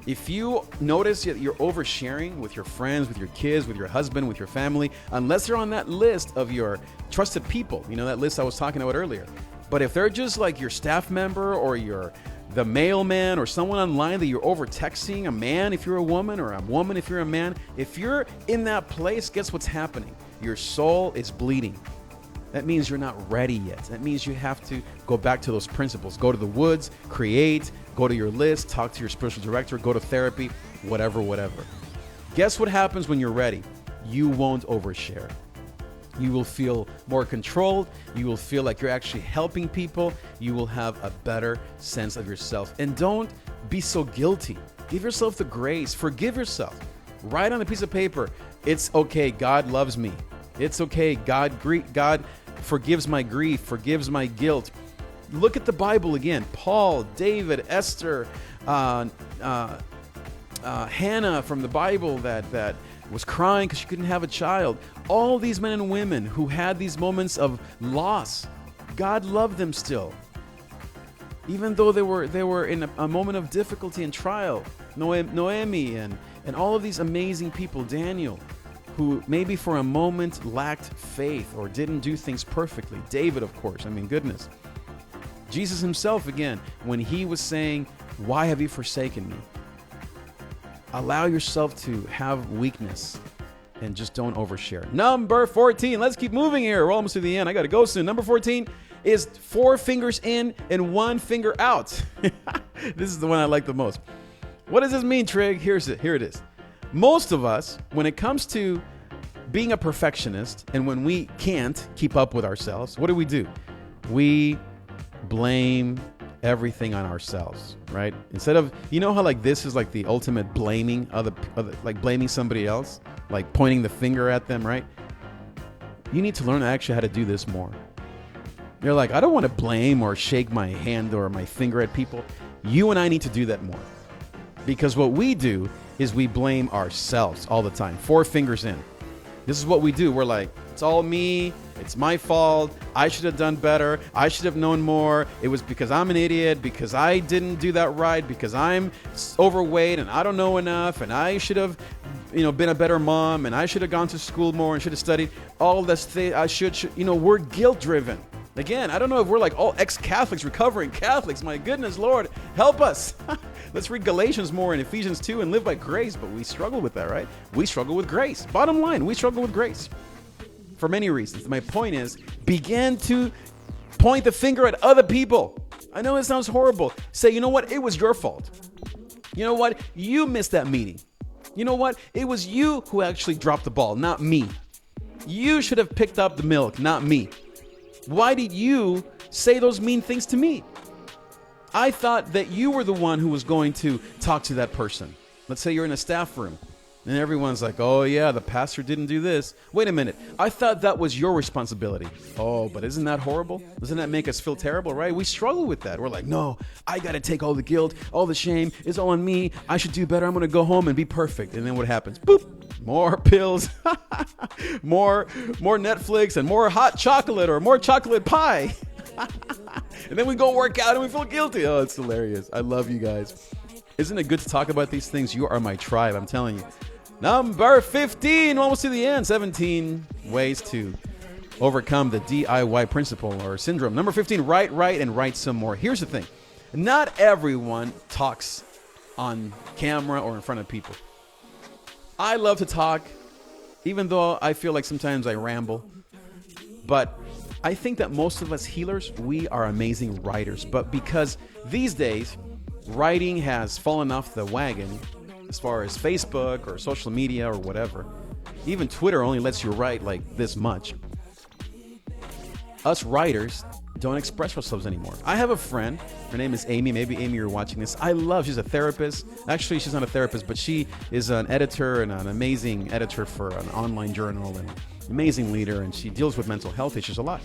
If you notice that you're oversharing with your friends, with your kids, with your husband, with your family, unless they're on that list of your trusted people, that list I was talking about earlier. But if they're just like your staff member, or the mailman, or someone online that you're over texting, a man if you're a woman, or a woman if you're a man, if you're in that place, guess what's happening? Your soul is bleeding. That means you're not ready yet. That means you have to go back to those principles. Go to the woods, create, go to your list, talk to your spiritual director, go to therapy, whatever. Guess what happens when you're ready? You won't overshare. You will feel more controlled. You will feel like you're actually helping people. You will have a better sense of yourself. And don't be so guilty. Give yourself the grace. Forgive yourself. Write on a piece of paper, it's okay, God loves me. It's okay, God forgives my grief, forgives my guilt. Look at the Bible again. Paul, David, Esther, Hannah from the Bible that was crying because she couldn't have a child. All these men and women who had these moments of loss, God loved them still. Even though they were in a moment of difficulty and trial. Noemi and all of these amazing people, Daniel, who maybe for a moment lacked faith or didn't do things perfectly. David, of course, goodness. Jesus himself, again, when he was saying, why have you forsaken me? Allow yourself to have weakness and just don't overshare. Number 14, let's keep moving here. We're almost to the end. I got to go soon. Number 14 is 4 fingers in and 1 finger out. This is the one I like the most. What does this mean, Trig? Here it is. Most of us, when it comes to being a perfectionist and when we can't keep up with ourselves, what do? We blame everything on ourselves, right? Instead of, how like this is like the ultimate blaming other, like blaming somebody else, like pointing the finger at them, right? You need to learn actually how to do this more. You're like, I don't want to blame or shake my hand or my finger at people. You and I need to do that more. Because what we do is we blame ourselves all the time. 4 fingers in. This is what we do. We're like, It's all me. It's my fault. I should have done better. I should have known more. It was because I'm an idiot, because I didn't do that right, because I'm overweight and I don't know enough, and I should have, been a better mom, and I should have gone to school more and should have studied. All this thing, I should, we're guilt driven. Again, I don't know if we're like all ex-Catholics, recovering Catholics. My goodness, Lord, help us. Let's read Galatians more and Ephesians 2 and live by grace. But we struggle with that, right? We struggle with grace. Bottom line, we struggle with grace for many reasons. My point is, begin to point the finger at other people. I know it sounds horrible. Say, you know what? It was your fault. You know what? You missed that meeting. You know what? It was you who actually dropped the ball, not me. You should have picked up the milk, not me. Why did you say those mean things to me? I thought that you were the one who was going to talk to that person. Let's say you're in a staff room and everyone's like, oh yeah, the pastor didn't do this. Wait a minute. I thought that was your responsibility. Oh, but isn't that horrible? Doesn't that make us feel terrible, right? We struggle with that. We're like, no, I got to take all the guilt, all the shame. It's all on me. I should do better. I'm going to go home and be perfect. And then what happens? Boop. More pills, more Netflix, and more hot chocolate or more chocolate pie. And then we go work out and we feel guilty. Oh, it's hilarious. I love you guys. Isn't it good to talk about these things? You are my tribe, I'm telling you. Number 15, almost to the end. 17 ways to overcome the DIY principle or syndrome. Number 15, write, and write some more. Here's the thing. Not everyone talks on camera or in front of people. I love to talk, even though I feel like sometimes I ramble. But I think that most of us healers, we are amazing writers. But because these days, writing has fallen off the wagon as far as Facebook or social media or whatever. Even Twitter only lets you write like this much. Us writers don't express ourselves anymore. I have a friend. Her name is Amy. Maybe Amy, you're watching this. She's a therapist. Actually, she's not a therapist, but she is an editor and an amazing editor for an online journal and amazing leader. And she deals with mental health issues a lot.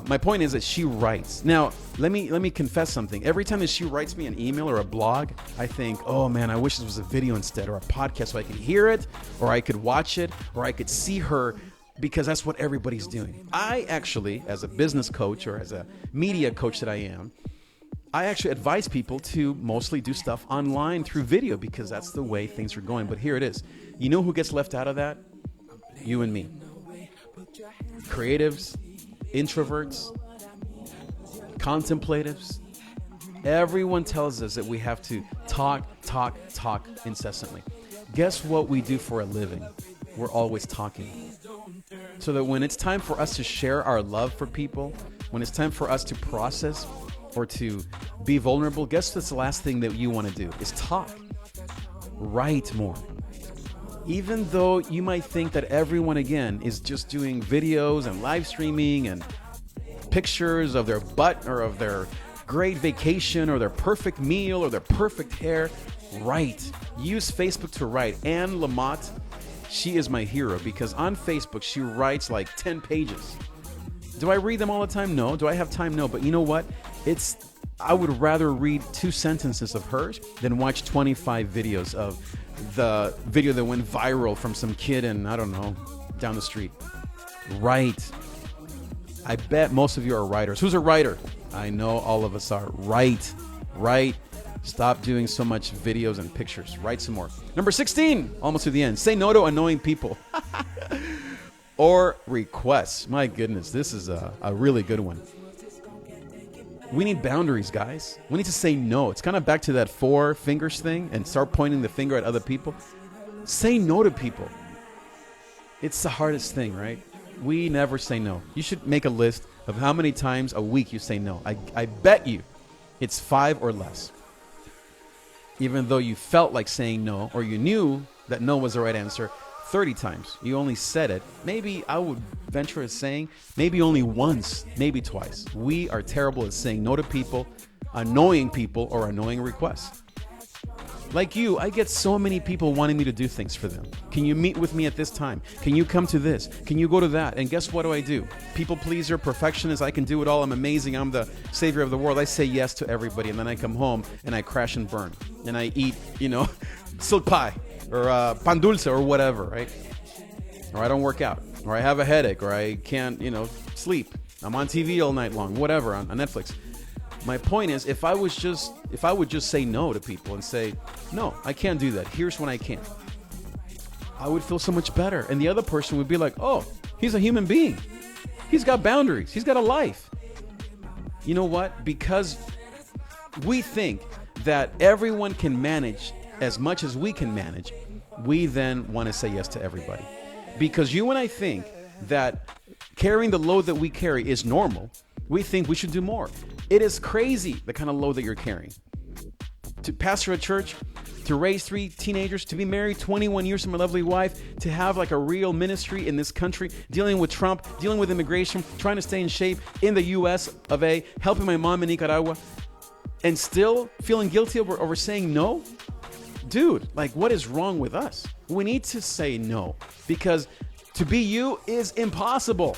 My point is that she writes. Now, let me confess something. Every time that she writes me an email or a blog, I think, oh man, I wish this was a video instead or a podcast so I could hear it or I could watch it or I could see her, because that's what everybody's doing. I actually, as a business coach or as a media coach that I am, I actually advise people to mostly do stuff online through video because that's the way things are going. But here it is. You know who gets left out of that? You and me. Creatives, introverts, contemplatives. Everyone tells us that we have to talk incessantly. Guess what we do for a living? We're always talking. So that when it's time for us to share our love for people, when it's time for us to process or to be vulnerable, guess what's the last thing that you want to do is talk. Write more. Even though you might think that everyone, again, is just doing videos and live streaming and pictures of their butt or of their great vacation or their perfect meal or their perfect hair, write. Use Facebook to write. Anne Lamott, she is my hero because on Facebook, she writes like 10 pages. Do I read them all the time? No. Do I have time? No. But you know what? I would rather read 2 sentences of hers than watch 25 videos of the video that went viral from some kid in, I don't know, down the street. Write. I bet most of you are writers. Who's a writer? I know all of us are. Write. Stop doing so much videos and pictures. Write some more. Number 16, almost to the end. Say no to annoying people. Or requests. My goodness, this is a really good one. We need boundaries, guys. We need to say no. It's kind of back to that 4 fingers thing and start pointing the finger at other people. Say no to people. It's the hardest thing, right? We never say no. You should make a list of how many times a week you say no. I bet you it's 5 or less. Even though you felt like saying no, or you knew that no was the right answer 30 times. You only said it. Maybe I would venture at saying maybe only once, maybe twice. We are terrible at saying no to people, annoying people, or annoying requests. Like you, I get so many people wanting me to do things for them. Can you meet with me at this time? Can you come to this? Can you go to that? And guess what do? People pleaser, perfectionist, I can do it all. I'm amazing. I'm the savior of the world. I say yes to everybody. And then I come home and I crash and burn. And I eat, silk pie or pan dulce or whatever, right? or I don't work out, or I have a headache, or I can't, sleep. I'm on TV all night long, whatever, on Netflix. My point is, if I would just say no to people and say, no, I can't do that. Here's when I can. I would feel so much better. And the other person would be like, oh, he's a human being. He's got boundaries. He's got a life. You know what? Because we think that everyone can manage as much as we can manage, we then want to say yes to everybody. Because you and I think that carrying the load that we carry is normal. We think we should do more. It is crazy, the kind of load that you're carrying. To pastor a church, to raise 3 teenagers, to be married 21 years to my lovely wife, to have like a real ministry in this country, dealing with Trump, dealing with immigration, trying to stay in shape in the US of A, helping my mom in Nicaragua, and still feeling guilty over saying no? Dude, like, what is wrong with us? We need to say no, because to be you is impossible.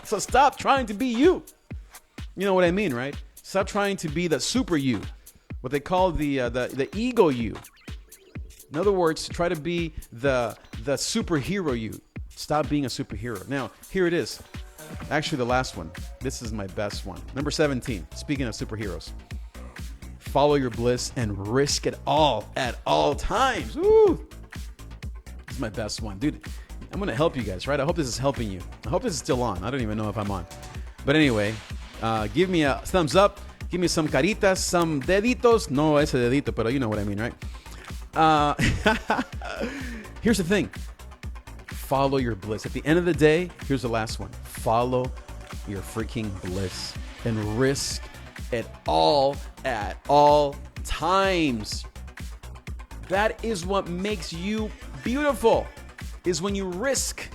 So stop trying to be you. You know what I mean, right? Stop trying to be the super you, what they call the ego you. In other words, try to be the superhero you. Stop being a superhero. Now, here it is. Actually, the last one. This is my best one. Number 17. Speaking of superheroes. Follow your bliss and risk it all at all times. Woo! This is my best one. Dude, I'm going to help you guys, right? I hope this is helping you. I hope this is still on. I don't even know if I'm on. But anyway, give me a thumbs up. Give me some caritas, some deditos. No, ese dedito, pero you know what I mean, right? Here's the thing. Follow your bliss. At the end of the day, here's the last one. Follow your freaking bliss and risk it all at all times. That is what makes you beautiful, is when you risk.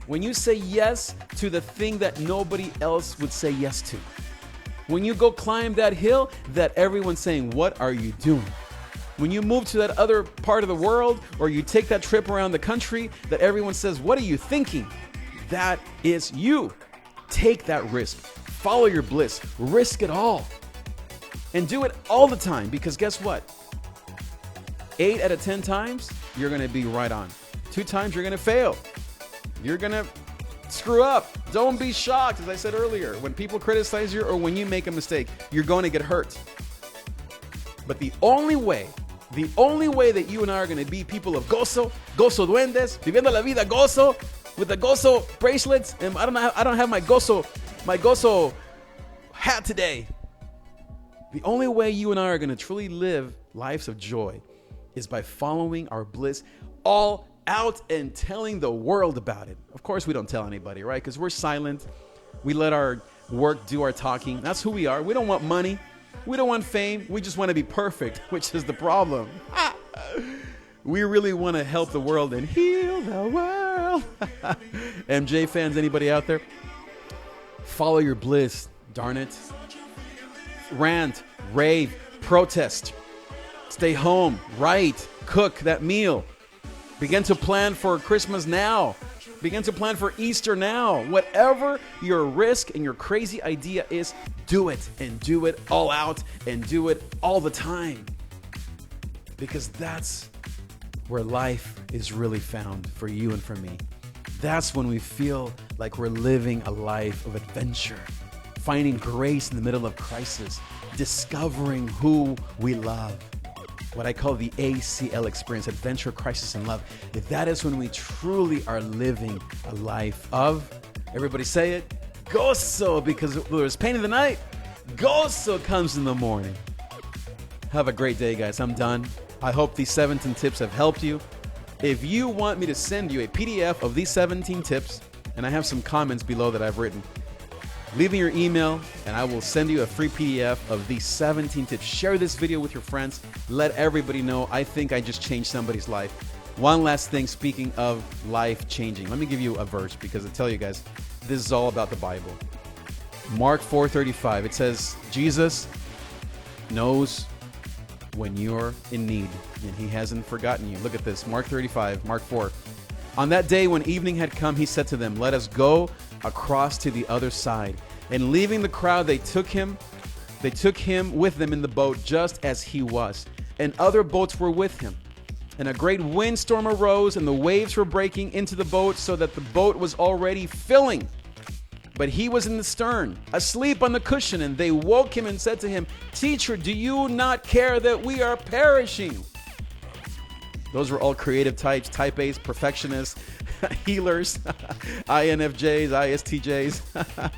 When you say yes to the thing that nobody else would say yes to. When you go climb that hill that everyone's saying, what are you doing? When you move to that other part of the world, or you take that trip around the country that everyone says, what are you thinking? That is you. Take that risk. Follow your bliss. Risk it all. And do it all the time, because guess what? 8 out of 10 times, you're going to be right on. 2 times, you're going to fail. You're going to screw up. Don't be shocked, as I said earlier. When people criticize you or when you make a mistake, you're going to get hurt. But the only way that you and I are going to be people of gozo duendes, viviendo la vida gozo, with the gozo bracelets, and I don't have my gozo hat today. The only way you and I are going to truly live lives of joy is by following our bliss all out and telling the world about it. Of course, we don't tell anybody, right? Because we're silent. We let our work do our talking. That's who we are. We don't want money. We don't want fame. We just want to be perfect, which is the problem. We really want to help the world and heal the world. MJ fans, anybody out there? Follow your bliss, darn it. Rant, rave, protest. Stay home, write, cook that meal. Begin to plan for Christmas now. Begin to plan for Easter now. Whatever your risk and your crazy idea is, do it, and do it all out, and do it all the time. Because that's where life is really found for you and for me. That's when we feel like we're living a life of adventure, finding grace in the middle of crisis, discovering who we love. What I call the ACL experience, adventure, crisis, and love. That is when we truly are living a life of, everybody say it, gozo, because there's pain in the night, gozo comes in the morning. Have a great day, guys. I'm done. I hope these 17 tips have helped you. If you want me to send you a PDF of these 17 tips, and I have some comments below that I've written, leave me your email and I will send you a free PDF of these 17 tips. Share this video with your friends. Let everybody know. I think I just changed somebody's life. One last thing, speaking of life changing, let me give you a verse, because I tell you guys, this is all about the Bible. Mark 4:35, it says, Jesus knows when you're in need and he hasn't forgotten you. Look at this, Mark 4. On that day when evening had come, he said to them, let us go across to the other side. And leaving the crowd, they took him with them in the boat, just as he was. And other boats were with him. And a great windstorm arose, and the waves were breaking into the boat so that the boat was already filling. But he was in the stern, asleep on the cushion, and they woke him and said to him, "Teacher, do you not care that we are perishing?" Those were all creative types, type A's, perfectionists, healers, INFJs, ISTJs.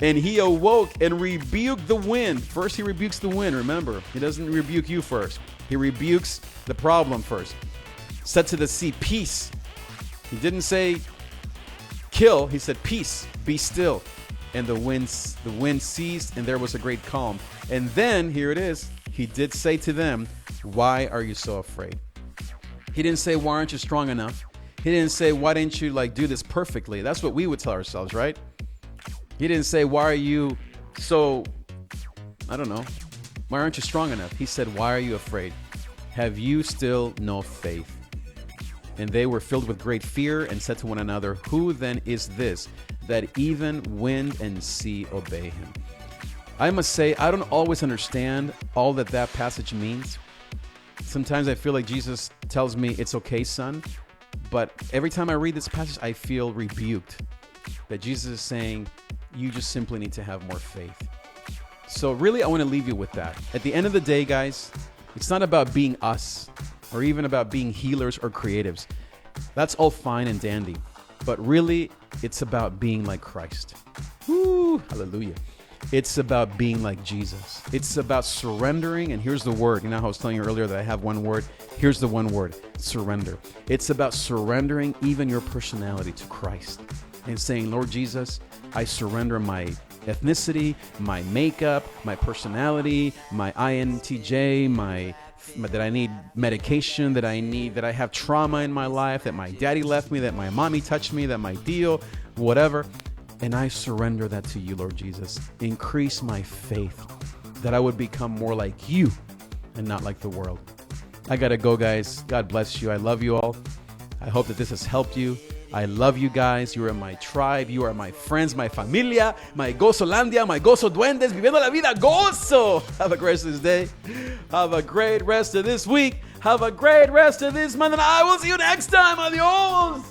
And he awoke and rebuked the wind. First, he rebukes the wind, remember. He doesn't rebuke you first. He rebukes the problem first. Said to the sea, "Peace." He didn't say kill. He said, "Peace, be still." And the wind ceased, and there was a great calm. And then, here it is, he did say to them, "Why are you so afraid?" He didn't say, "Why aren't you strong enough?" He didn't say, "Why didn't you do this perfectly?" That's what we would tell ourselves, right? He didn't say, "Why are you so, I don't know, why aren't you strong enough?" He said, "Why are you afraid? Have you still no faith?" And they were filled with great fear and said to one another, "Who then is this that even wind and sea obey him?" I must say, I don't always understand all that passage means. Sometimes I feel like Jesus tells me, "It's okay, son." But every time I read this passage, I feel rebuked. That Jesus is saying, you just simply need to have more faith. So really, I want to leave you with that. At the end of the day, guys, it's not about being us or even about being healers or creatives. That's all fine and dandy. But really, it's about being like Christ. Woo, hallelujah. It's about being like Jesus. It's about surrendering. And here's the word. You know how I was telling you earlier that I have one word? Here's the one word: surrender. It's about surrendering even your personality to Christ and saying, "Lord Jesus, I surrender my ethnicity, my makeup, my personality, my INTJ, that I need medication, that I have trauma in my life, that my daddy left me, that my mommy touched me, that my deal, whatever. And I surrender that to you, Lord Jesus. Increase my faith that I would become more like you and not like the world." I gotta go, guys. God bless you. I love you all. I hope that this has helped you. I love you guys. You are my tribe. You are my friends, my familia, my Gozolandia, my Gozo Duendes, viviendo la vida gozo. Have a great rest of this day. Have a great rest of this week. Have a great rest of this month. And I will see you next time. Adios.